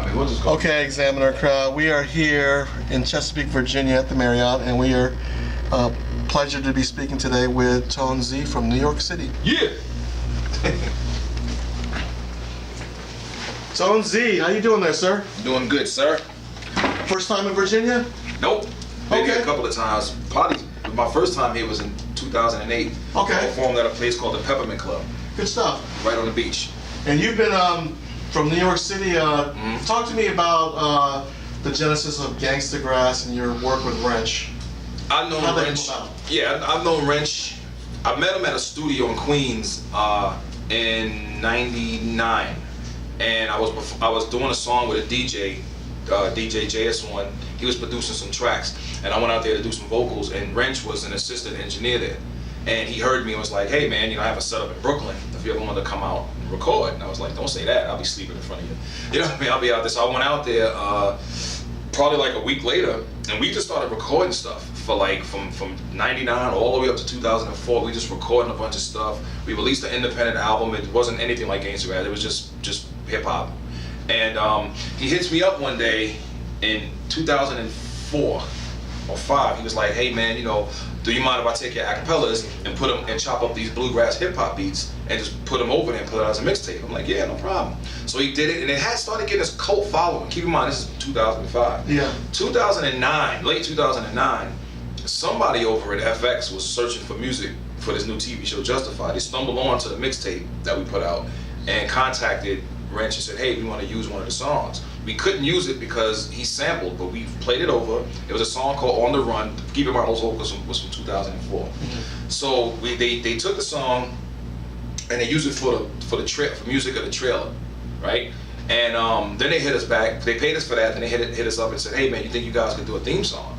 I mean, we'll just go. Okay, Examiner crowd, we are here in Chesapeake, Virginia at the Marriott, and we are pleasure to be speaking today with T.O.N.E.Z from New York City. Yeah. T.O.N.E.Z, how you doing there, sir? Doing good, sir. First time in Virginia? Nope. Maybe Okay. a couple of times. Probably my first time here was in 2008. Okay. I performed at a place called the Peppermint Club, Good stuff. right on the beach. And you've been from New York City. Talk to me about the genesis of Gangsta Grass and your work with Wrench. I've known How'd that Wrench. come about? Yeah, I've known Wrench. I met him at a studio in Queens in '99, and I was doing a song with a DJ, DJ JS1. He was producing some tracks, and I went out there to do some vocals. And Wrench was an assistant engineer there, and he heard me and was like, "Hey man, I have a setup in Brooklyn. If you ever want to come out and record," and I was like, "Don't say that. I'll be sleeping in front of you. You know what I mean? I'll be out there." So I went out there probably like a week later, and we just started recording stuff for like from '99 all the way up to 2004. We just recording a bunch of stuff. We released an independent album. It wasn't anything like Gangsta Grass. It was just hip hop. And he hits me up one day in 2004 or 5. He was like, "Hey man, do you mind if I take your acapellas and put them and chop up these bluegrass hip hop beats and just put them over there and put it out as a mixtape?" I'm like, "Yeah, no problem." So he did it, and it had started getting this cult following. Keep in mind, this is 2005. Yeah. 2009, late 2009, somebody over at FX was searching for music for this new TV show, Justified. They stumbled onto the mixtape that we put out and contacted Wrench and said, "Hey, we want to use one of the songs." We couldn't use it because he sampled, but we played it over. It was a song called "On the Run." Keep in mind, those vocals was from 2004. So they took the song and they used it for music of the trailer, right? And then they hit us back. They paid us for that. Then they hit us up and said, "Hey man, you think you guys could do a theme song?"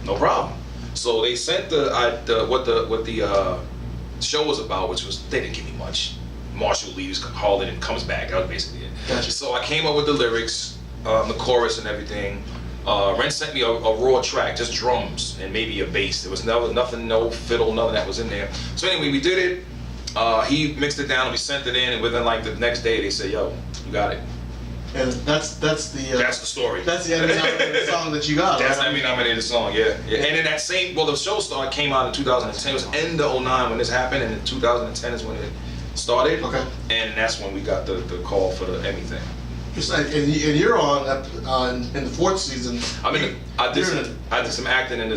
No problem. So they sent what the show was about, which was, they didn't give me much. Marshall leaves Harlan and comes back. That was basically it. Gotcha. So I came up with the lyrics, the chorus and everything. Ren sent me a raw track, just drums and maybe a bass. There was nothing, no fiddle, none of that was in there. So anyway, we did it. He mixed it down and we sent it in, and within like the next day they said, "Yo, you got it." And that's the story. That's the Emmy-nominated song that you got. That's right? the Emmy-nominated song, yeah. And in that same, the show came out in 2010. It was end of '09 when this happened, and in 2010 is when it started. Okay. And that's when we got the call for the Emmy thing. And you're on in the 4th season. I did some acting in the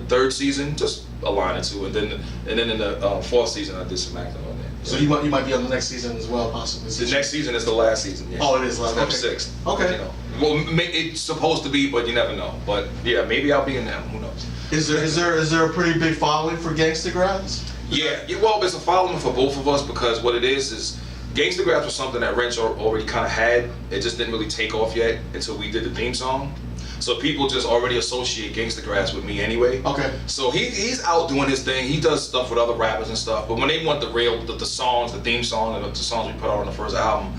3rd season, just a line or two, and then in the 4th season I did some acting on there. So you might be on the next season as well, possibly. The next season is the last season. Yeah. Oh, it is last. Step Okay. 6. Okay. Well, it's supposed to be, but you never know. But yeah, maybe I'll be in there. Who knows? Is there a pretty big following for Gangsta Grass? Yeah, well, it's a following for both of us, because what it is Gangsta Grass was something that Wrench already kind of had. It just didn't really take off yet until we did the theme song. So people just already associate Gangsta Grass with me anyway. Okay. So he's out doing his thing. He does stuff with other rappers and stuff. But when they want the songs, the theme song, and the songs we put out on the first album,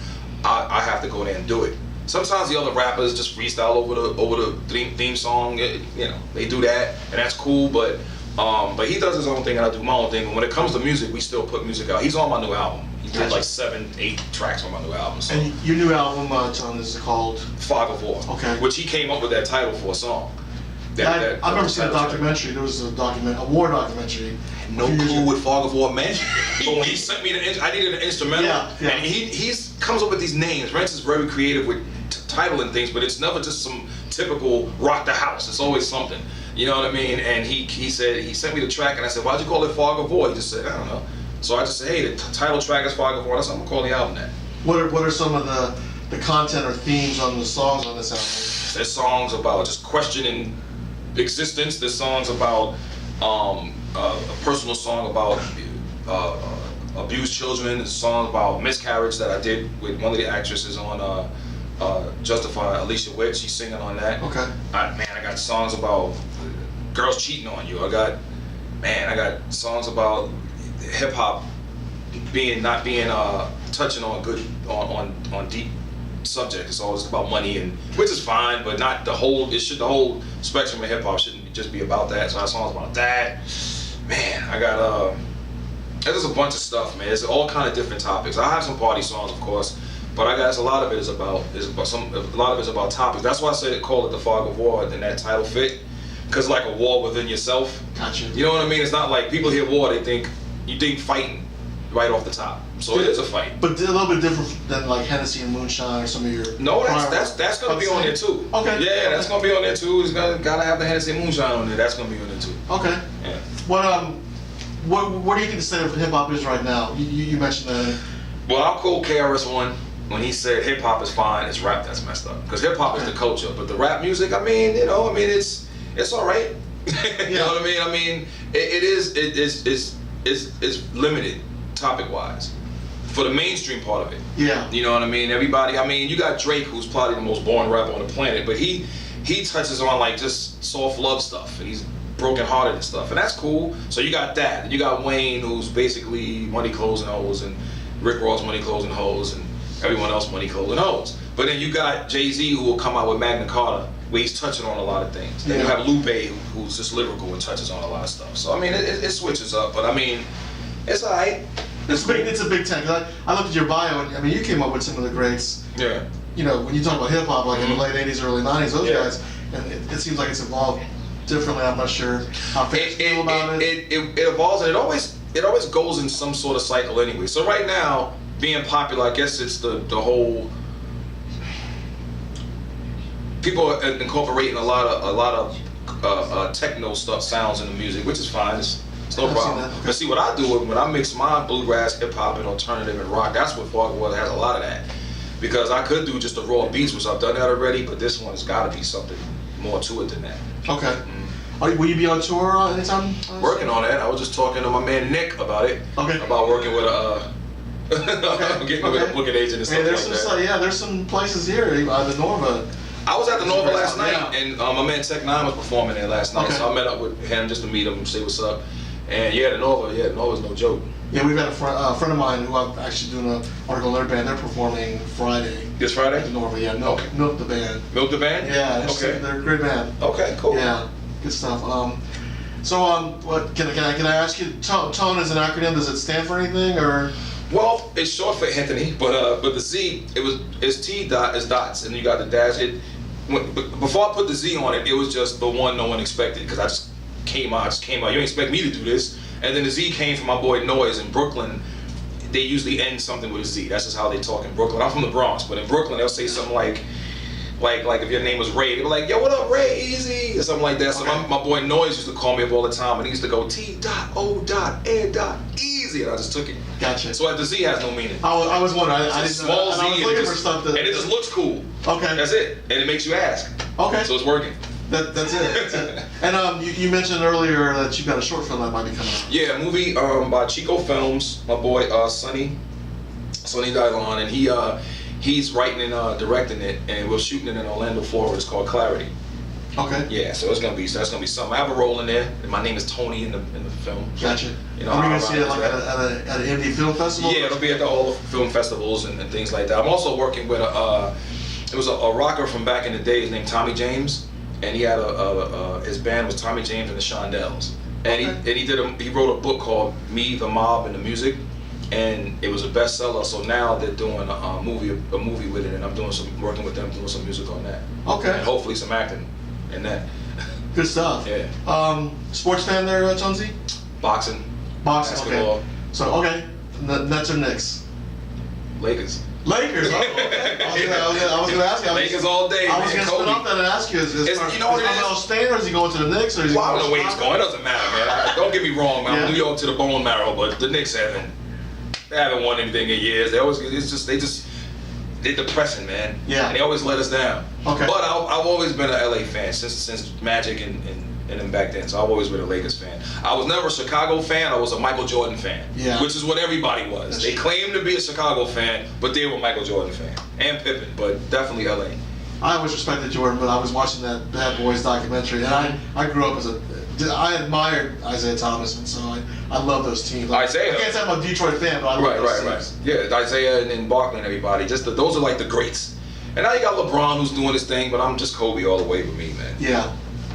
I have to go there and do it. Sometimes the other rappers just freestyle over the theme song. They do that, and that's cool. But he does his own thing, and I do my own thing. But when it comes to music, we still put music out. He's on my new album. He did like 7, 8 tracks on my new album. So. And your new album, T.O.N.E.Z, is called Fog of War. Okay. Which he came up with that title for a song. I remember seeing a documentary. There was a war documentary. No clue what Fog of War meant. But when he sent me I needed an instrumental. Yeah. And he comes up with these names. Wrench is very creative with titling things, but it's never just some typical rock the house. It's always something. You know what I mean? And he sent me the track, and I said, "Why'd you call it Fog of War?" He just said, "I don't know." So I just said, "Hey, the title track is Fog of War. That's what I'm gonna call the album that." What are some of the content or themes on the songs on this album? There's songs about just questioning existence. There's songs about a personal song about abused children. There's songs about miscarriage that I did with one of the actresses on Justified, Alicia Witt. She's singing on that. Okay. I got songs about girls cheating on you. I got songs about hip hop not being touching on good on deep subject. It's always about money, and which is fine, but not the whole. The whole spectrum of hip hop shouldn't just be about that. So I have songs about that. Man, I got there's a bunch of stuff, man. It's all kind of different topics. I have some party songs, of course, But I guess a lot of it is about topics. That's why I say call it the fog of war, and that title fit, because like a war within yourself. Gotcha. You know what I mean? It's not like people hear war, you think fighting right off the top. So it is a fight. But a little bit different than like Hennessy and Moonshine or some of your. No, that's gonna be on there too. Okay. Yeah, that's gonna be on there too. It's gotta have the Hennessy and Moonshine on there. That's gonna be on there too. Okay. Yeah. What do you think the state of hip hop is right now? You mentioned that. Well, I'll quote KRS-One when he said hip hop is fine, it's rap that's messed up. Because hip hop is the culture, but the rap music, it's all right. You know what I mean? I mean, it's limited topic wise for the mainstream part of it. Yeah. You know what I mean? Everybody. I mean, you got Drake, who's probably the most boring rapper on the planet, but he touches on like just soft love stuff, and he's broken hearted and stuff, and that's cool. So you got that. And you got Wayne, who's basically money, clothes, and hoes, and Rick Ross, money, clothes, and hoes, and everyone else, money, clothes, and hoes. But then you got Jay-Z, who will come out with Magna Carta, where he's touching on a lot of things. Then you have Lupe, who's just lyrical and touches on a lot of stuff. So I mean, it switches up, but I mean, it's alright. It's a big tank. I looked at your bio, and I mean, you came up with some of the greats. Yeah. You know, when you talk about hip hop, like in the late '80s, early '90s, those guys, and it seems like it's evolved differently. I'm not sure how fans feel about it. It evolves, and it always goes in some sort of cycle anyway. So right now, being popular, I guess it's the whole. People are incorporating a lot of techno stuff, sounds in the music, which is fine. It's no problem. Okay. But see, what I do when I mix my bluegrass, hip hop, and alternative and rock, that's what Fog of War has a lot of that. Because I could do just the raw beats, which I've done that already, but this one has got to be something more to it than that. Okay. Will you be on tour anytime? Working on that. I was just talking to my man Nick about it. Okay. About working with getting with a booking agent and stuff like that. There's some places here, the Norva. I was at the Nova last night, and my man Tech-9 was performing there last night, so I met up with him just to meet him and say what's up. And the Nova's no joke. Yeah, we've got a friend of mine who I'm actually doing an article on their band. They're performing Friday. This Friday? At the Nova, Milk the band. Milk the band? Yeah, they're a great band. Okay, cool. Yeah, good stuff. What can I ask you? T.O.N.E is an acronym. Does it stand for anything or? Well, it's short for Anthony, but the Z, it's T dot is dots, and you got the dash. Before I put the Z on it, it was just the one no one expected, because I just came out. You didn't expect me to do this, and then the Z came from my boy Noise in Brooklyn. They usually end something with a Z. That's just how they talk in Brooklyn. I'm from the Bronx, but in Brooklyn they'll say something like if your name was Ray, they'd be like, yo, what up, Ray, easy, or something like that. So my boy Noise used to call me up all the time, and he used to go T.O.N.E.Z, and I just took it. Gotcha. So the Z has no meaning. I was wondering. I didn't small know. Z, I was looking for something. And it just looks cool. Okay. That's it. And it makes you ask. Okay. So it's working. That's it. And you mentioned earlier that you've got a short film that might be coming out. Yeah, a movie by Chico Films. My boy Sonny Dylon, and he's writing and directing it, and we're shooting it in Orlando, Florida. It's called Clarity. Okay. Yeah, so that's gonna be something. I have a role in there, and my name is Tony in the film. Gotcha. You know, are we gonna see it like at an indie film festival? Yeah, it'll be at all the film festivals and things like that. I'm also working with a rocker from back in the day. His name Tommy James, and he had his band was Tommy James and the Shondells, and he wrote a book called Me, the Mob, and the Music. And it was a bestseller, so now they're doing a movie with it, and I'm working with them, doing some music on that. Okay. And hopefully some acting in that. Good stuff. Yeah. Sports fan there, T.O.N.E Z? Boxing. Okay. Basketball. So Nets or Knicks? Lakers. Lakers. Oh, okay. I was gonna ask you. Lakers all day. I was gonna spin off that and ask you: Is Carmelo staying, or is he going to the Knicks, or is he I don't know where he's going. It doesn't matter, man. Don't get me wrong, man. I'm New York to the bone marrow, but the Knicks haven't won anything in years. They're depressing, man. Yeah. And they always let us down. Okay. But I've always been an LA fan since Magic and them back then. So I've always been a Lakers fan. I was never a Chicago fan. I was a Michael Jordan fan. Yeah. Which is what everybody was. They claimed to be a Chicago fan, but they were a Michael Jordan fan. And Pippen, but definitely LA. I always respected Jordan, but I was watching that Bad Boys documentary, and I grew up I admired Isaiah Thomas, and so I love those teams. Isaiah. I can't say I'm a Detroit fan, but I love those teams. Yeah, Isaiah and Barkley and everybody. Those are like the greats. And now you got LeBron who's doing his thing, but I'm just Kobe all the way with me, man. Yeah.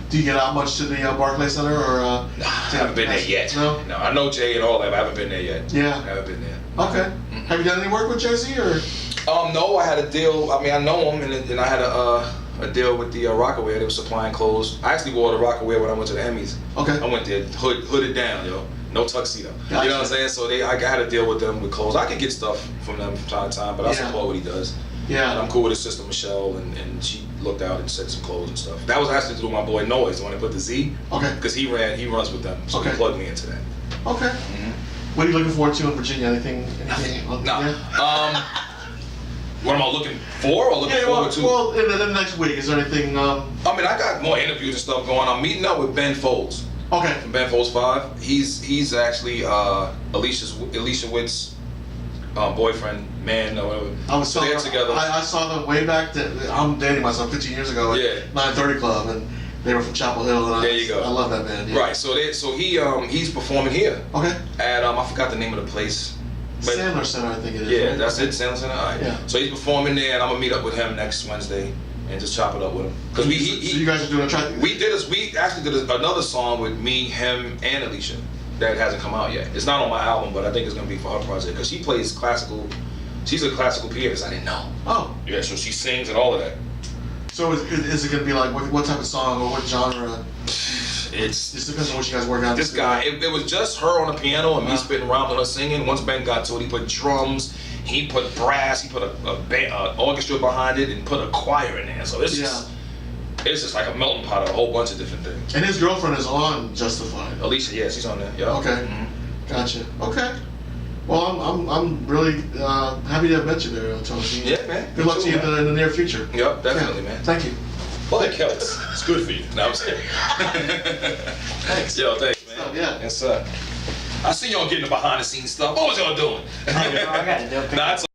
Do you get out much to the Barclays Center, or? Nah, I haven't been there yet. No, I know Jay and all that, but I haven't been there yet. Yeah. I haven't been there. Okay. Have you done any work with Jay-Z, or? No, I had a deal. I mean, I know him, and I had a deal with the Rockaway. They were supplying clothes. I actually wore the Rockaway when I went to the Emmys. Okay. I went there, hooded down, yo. No tuxedo. Gotcha. You know what I'm saying? So I had a deal with them with clothes. I could get stuff from them from time to time, but I support what he does. Yeah. And I'm cool with his sister Michelle, and she looked out and sent some clothes and stuff. That was actually through my boy Noise, the one that put the Z. Okay. Because he runs with them, so he plugged me into that. Okay. What are you looking forward to in Virginia? Anything? No. Yeah? What am I looking for or looking forward to? Well, in the next week, is there anything? I mean, I got more interviews and stuff going. I'm meeting up with Ben Folds. Okay. From Ben Folds 5. He's actually Alicia Witt's boyfriend, man, or whatever. So they're together. I saw them way back. I'm dating myself 15 years ago at 930 Club, and they were from Chapel Hill. And there you go. I love that band. Yeah. Right. So he's performing here. Okay. At I forgot the name of the place. But Sandler Center, I think it is. Yeah, right? that's it. Sandler Center. All right. Yeah. So he's performing there, and I'm gonna meet up with him next Wednesday and just chop it up with him. Cause so you guys are doing a track. We actually did another song with me, him, and Alicia that hasn't come out yet. It's not on my album, but I think it's gonna be for her project because she plays classical. She's a classical pianist. I didn't know. Oh. Yeah. So she sings and all of that. So is it gonna be like what type of song or what genre? It depends on what you guys work out. This guy, it was just her on the piano and me spitting around with her singing. Once Ben got to it, he put drums, he put brass, he put a orchestra behind it, and put a choir in there. So it's just like a melting pot of a whole bunch of different things. And his girlfriend is on Justified. Alicia, yeah, she's on there. Yeah. Okay. Gotcha. Okay. Well, I'm really happy to have met you there, Tony. Yeah, man. Good luck to you in the near future. Yep, definitely, man. Thank you. Well, that counts. It's good for you. No, I'm saying. Thanks. Yo, thanks, man. Oh, yeah. Yes, sir. I see y'all getting the behind the scenes stuff. What was y'all doing? I got to do it. Nah, it's